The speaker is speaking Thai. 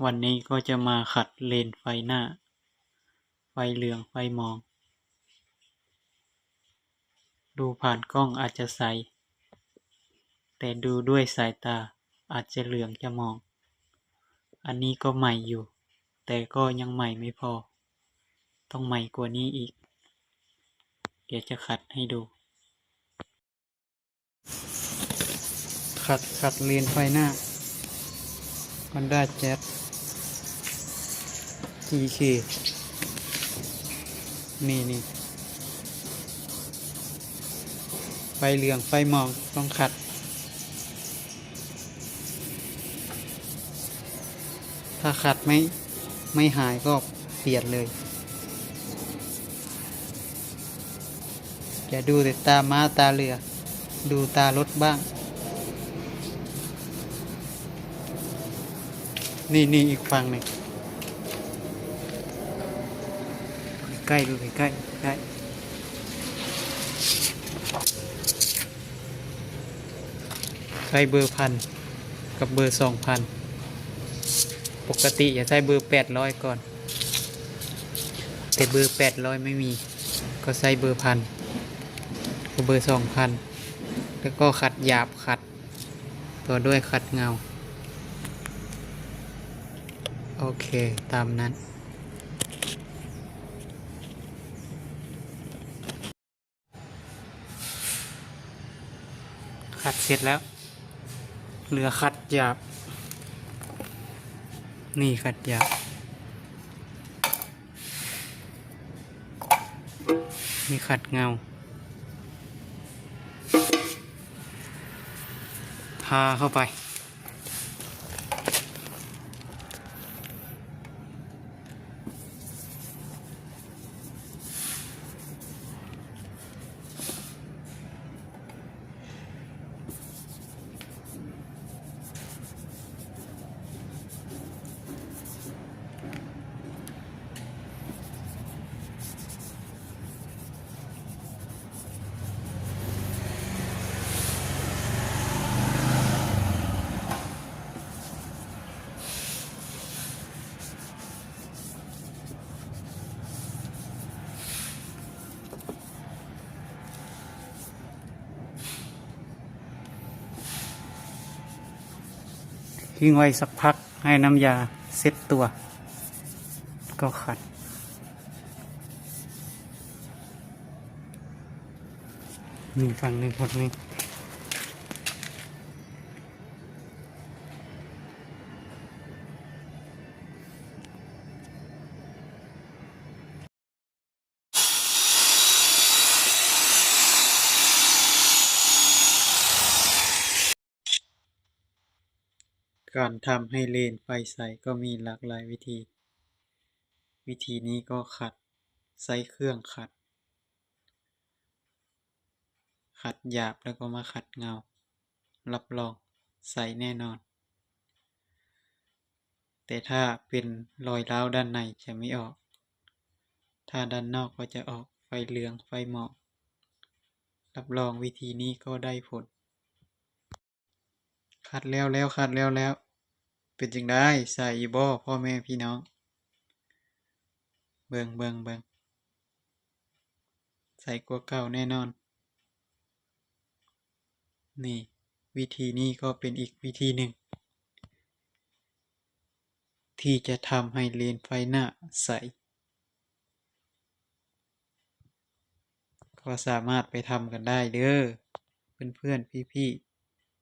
วันนี้ก็จะมาขัดเลนไฟหน้า ไฟเหลืองไฟมอง ดูผ่านกล้องอาจจะใส แต่ดูด้วยสายตาอาจจะเหลืองจะมอง อันนี้ก็ใหม่อยู่ แต่ก็ยังใหม่ไม่พอ ต้องใหม่กว่านี้อีก เดี๋ยวจะขัดให้ดู ขัดเลนไฟหน้า Honda Jazz GK นี่ ไฟเหลืองไฟมองต้องขัด ถ้าขัดไม่หายก็เปลี่ยนเลยอย่าดูแต่ตาม้าตาเรือ ดูตารถบ้าง นี่อีกฝั่งหนึ่งใกล้ดูใกล้ใช้เบอร์1,000กับเบอร์2,000ปกติอย่าใช้เบอร์800ก่อน แต่เบอร์800ไม่มีก็ใช้เบอร์1,000กับเบอร์2,000แล้วก็ขัดหยาบขัดต่อด้วยขัดเงาโอเคตามนั้นขัดเสร็จแล้วเหลือขัดหยาบนี่ขัดหยาบนี่ขัดเงาทาเข้าไปทิ้งไว้สักพักให้น้ำยาเซ็ตตัวก็ขัดฝั่งหนึ่งคนนี้การทำให้เลนไฟใสก็มีหลากหลายวิธี วิธีนี้ก็ขัดใช้เครื่องขัดหยาบแล้วก็มาขัดเงารับรองใสแน่นอน แต่ถ้าเป็นรอยร้าวด้านในจะไม่ออก ถ้าด้านนอกก็จะออกไฟเหลืองไฟหมอกรับรองวิธีนี้ก็ได้ผลขัดแล้วเป็นจังได้ใส่บ่พ่อแม่พี่น้องเบิ่งใส่กว่าเก่าแน่นอนนี่วิธีนี้ก็เป็นอีกวิธีหนึ่งที่จะทำให้เลนไฟหน้าใสก็สามารถไปทำกันได้เด้อเพื่อนๆพี่